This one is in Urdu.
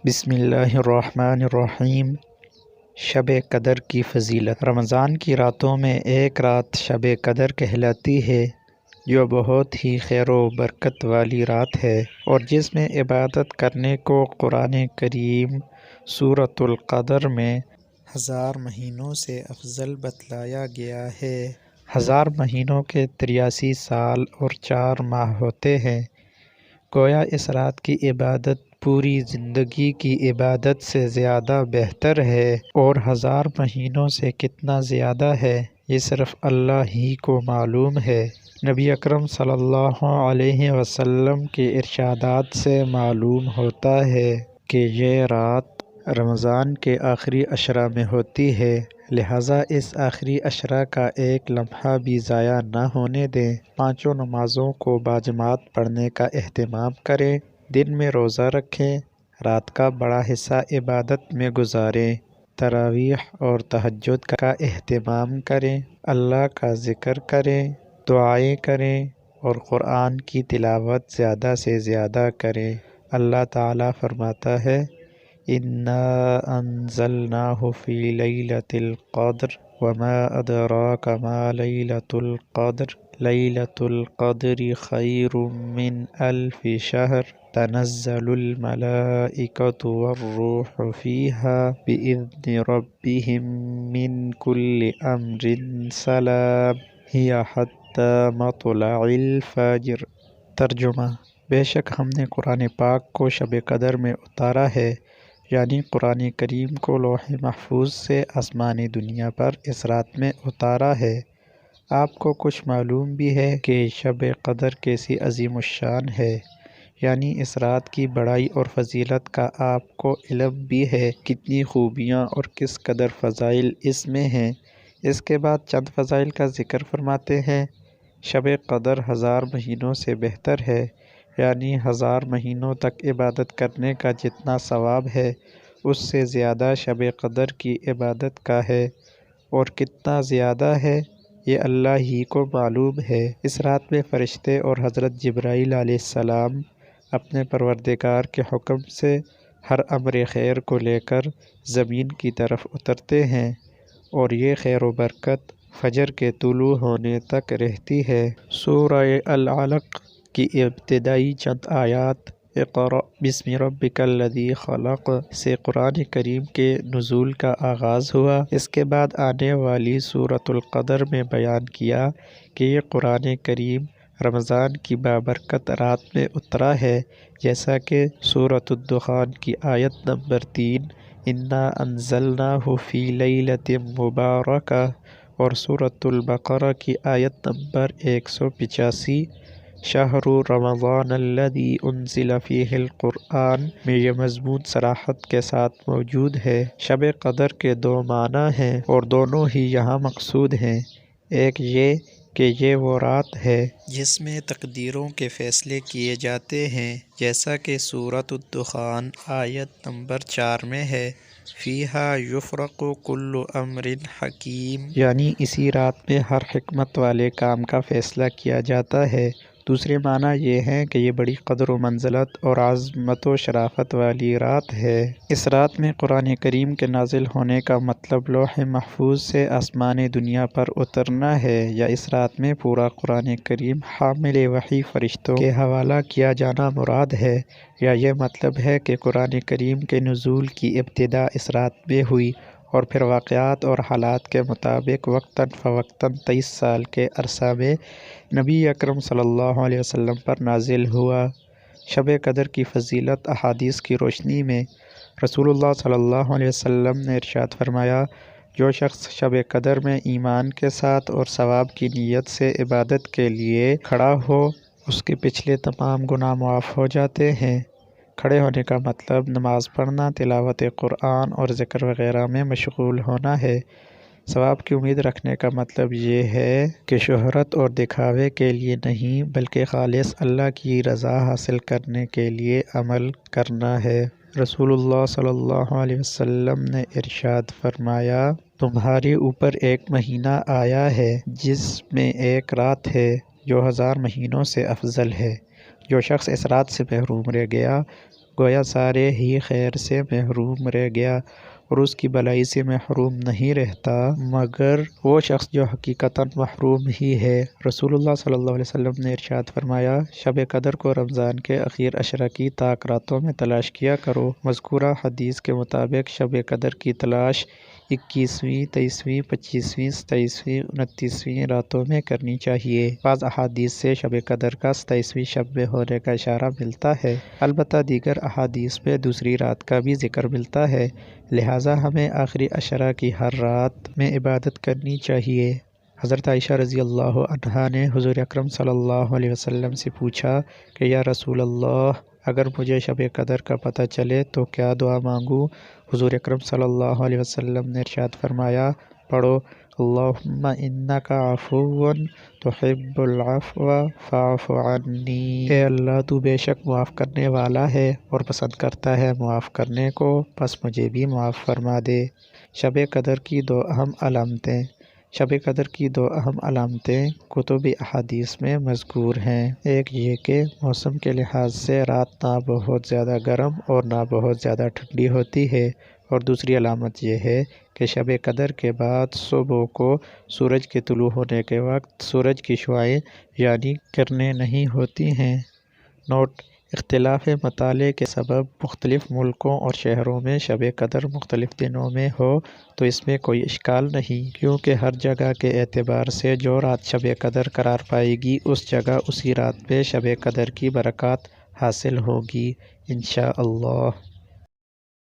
بسم اللہ الرحمن الرحیم۔ شب قدر کی فضیلت۔ رمضان کی راتوں میں ایک رات شب قدر کہلاتی ہے جو بہت ہی خیر و برکت والی رات ہے اور جس میں عبادت کرنے کو قرآن کریم سورۃ القدر میں 1000 مہینوں سے افضل بتلایا گیا ہے۔ 1000 مہینوں کے 83 سال اور 4 ماہ ہوتے ہیں۔ گویا اس رات کی عبادت پوری زندگی کی عبادت سے زیادہ بہتر ہے، اور 1000 مہینوں سے کتنا زیادہ ہے یہ صرف اللہ ہی کو معلوم ہے۔ نبی اکرم صلی اللہ علیہ وسلم کے ارشادات سے معلوم ہوتا ہے کہ یہ رات رمضان کے آخری عشرہ میں ہوتی ہے، لہٰذا اس آخری عشرہ کا ایک لمحہ بھی ضائع نہ ہونے دیں۔ 5 نمازوں کو باجماعت پڑھنے کا اہتمام کریں، دن میں روزہ رکھیں، رات کا بڑا حصہ عبادت میں گزاریں، تراویح اور تہجد کا اہتمام کریں، اللہ کا ذکر کریں، دعائیں کریں اور قرآن کی تلاوت زیادہ سے زیادہ کریں۔ اللہ تعالیٰ فرماتا ہے: اِنَّا أَنزَلْنَاهُ فِي لَيْلَةِ الْقَدْرِ وَمَا أَدْرَاكَ مَا لَيْلَةُ الْقَدْرِ لَيْلَةُ الْقَدْرِ خَيْرٌ مِّنْ أَلْفِ شَهْرٍ تَنَزَّلُ الْمَلَائِكَةُ وَالرُّوحُ فِيهَا بِإِذْنِ رَبِّهِم مِّنْ كُلِّ أَمْرٍ سَلَامٌ هِيَ حَتَّىٰ مَطْلَعِ الْفَجْرِ۔ ترجمہ: بے شک ہم نے قرآن پاک کو شب قدر میں اتارا ہے، یعنی قرآن کریم کو لوح محفوظ سے آسمانی دنیا پر اس رات میں اتارا ہے۔ آپ کو کچھ معلوم بھی ہے کہ شب قدر کیسی عظیم الشان ہے، یعنی اس رات کی بڑائی اور فضیلت کا آپ کو علم بھی ہے، کتنی خوبیاں اور کس قدر فضائل اس میں ہیں۔ اس کے بعد چند فضائل کا ذکر فرماتے ہیں۔ شب قدر 1000 مہینوں سے بہتر ہے، یعنی 1000 مہینوں تک عبادت کرنے کا جتنا ثواب ہے اس سے زیادہ شب قدر کی عبادت کا ہے، اور کتنا زیادہ ہے یہ اللہ ہی کو معلوم ہے۔ اس رات میں فرشتے اور حضرت جبرائیل علیہ السلام اپنے پروردگار کے حکم سے ہر امر خیر کو لے کر زمین کی طرف اترتے ہیں، اور یہ خیر و برکت فجر کے طلوع ہونے تک رہتی ہے۔ سورہ العلق کی ابتدائی چند آیات اقرأ بسم ربک الذی خلق سے قرآن کریم کے نزول کا آغاز ہوا۔ اس کے بعد آنے والی سورۃ القدر میں بیان کیا کہ یہ قرآن کریم رمضان کی بابرکت رات میں اترا ہے، جیسا کہ سورۃ الدخان کی آیت نمبر 3 اِنَّا أَنزَلْنَاهُ فِي لَيْلَةٍ مُبَارَكَةٍ اور سورۃ البقرہ کی آیت نمبر 185 شہر رمضان الذی انزل فیہ القرآن میں یہ مضمون صراحت کے ساتھ موجود ہے۔ شب قدر کے 2 معنی ہیں اور دونوں ہی یہاں مقصود ہیں۔ ایک یہ کہ یہ وہ رات ہے جس میں تقدیروں کے فیصلے کیے جاتے ہیں، جیسا کہ سورۃ الدخان آیت نمبر 4 میں ہے: فیہا یفرق کل امر حکیم، یعنی اسی رات میں ہر حکمت والے کام کا فیصلہ کیا جاتا ہے۔ دوسرے معنی یہ ہیں کہ یہ بڑی قدر و منزلت اور عظمت و شرافت والی رات ہے۔ اس رات میں قرآن کریم کے نازل ہونے کا مطلب لوح محفوظ سے آسمانی دنیا پر اترنا ہے، یا اس رات میں پورا قرآن کریم حامل وحی فرشتوں کے حوالہ کیا جانا مراد ہے، یا یہ مطلب ہے کہ قرآن کریم کے نزول کی ابتدا اس رات میں ہوئی اور پھر واقعات اور حالات کے مطابق وقتاً فوقتاً 23 سال کے عرصہ میں نبی اکرم صلی اللہ علیہ وسلم پر نازل ہوا۔ شب قدر کی فضیلت احادیث کی روشنی میں رسول اللہ صلی اللہ علیہ وسلم نے ارشاد فرمایا: جو شخص شب قدر میں ایمان کے ساتھ اور ثواب کی نیت سے عبادت کے لیے کھڑا ہو، اس کے پچھلے تمام گناہ معاف ہو جاتے ہیں۔ کھڑے ہونے کا مطلب نماز پڑھنا، تلاوت قرآن اور ذکر وغیرہ میں مشغول ہونا ہے۔ ثواب کی امید رکھنے کا مطلب یہ ہے کہ شہرت اور دکھاوے کے لیے نہیں بلکہ خالص اللہ کی رضا حاصل کرنے کے لیے عمل کرنا ہے۔ رسول اللہ صلی اللہ علیہ وسلم نے ارشاد فرمایا: تمہارے اوپر ایک مہینہ آیا ہے جس میں ایک رات ہے جو 1000 مہینوں سے افضل ہے۔ جو شخص اس رات سے محروم رہ گیا گویا سارے ہی خیر سے محروم رہ گیا اور اس کی بھلائی سے محروم نہیں رہتا مگر وہ شخص جو حقیقتاً محروم ہی ہے۔ رسول اللہ صلی اللہ علیہ وسلم نے ارشاد فرمایا، شب قدر کو رمضان کے اخیر عشرہ کی طاق راتوں میں تلاش کیا کرو۔ مذکورہ حدیث کے مطابق شب قدر کی تلاش 21ویں، 23ویں، 25ویں، 27ویں، 29ویں راتوں میں کرنی چاہیے۔ بعض احادیث سے شب قدر کا 27ویں شب میں ہونے کا اشارہ ملتا ہے، البتہ دیگر احادیث میں دوسری رات کا بھی ذکر ملتا ہے، لہٰذا ہمیں آخری عشرہ کی ہر رات میں عبادت کرنی چاہیے۔ حضرت عائشہ رضی اللہ عنہا نے حضور اکرم صلی اللہ علیہ وسلم سے پوچھا کہ یا رسول اللہ، اگر مجھے شب قدر کا پتہ چلے تو کیا دعا مانگوں؟ حضور اکرم صلی اللہ علیہ وسلم نے ارشاد فرمایا، پڑھو اللہم انک عفو تحب العفو فاعف عنی۔ اے اللہ، تو بے شک معاف کرنے والا ہے اور پسند کرتا ہے معاف کرنے کو، پس مجھے بھی معاف فرما دے۔ شب قدر کی دو اہم علامتیں۔ شب قدر کی دو اہم علامتیں کتب احادیث میں مذکور ہیں۔ ایک یہ کہ موسم کے لحاظ سے رات نہ بہت زیادہ گرم اور نہ بہت زیادہ ٹھنڈی ہوتی ہے، اور دوسری علامت یہ ہے کہ شب قدر کے بعد صبح کو سورج کے طلوع ہونے کے وقت سورج کی شعاعیں یعنی کرنیں نہیں ہوتی ہیں۔ نوٹ: اختلاف مطالع کے سبب مختلف ملکوں اور شہروں میں شب قدر مختلف دنوں میں ہو تو اس میں کوئی اشکال نہیں، کیونکہ ہر جگہ کے اعتبار سے جو رات شب قدر قرار پائے گی اس جگہ اسی رات میں شب قدر کی برکات حاصل ہوگی انشاءاللہ۔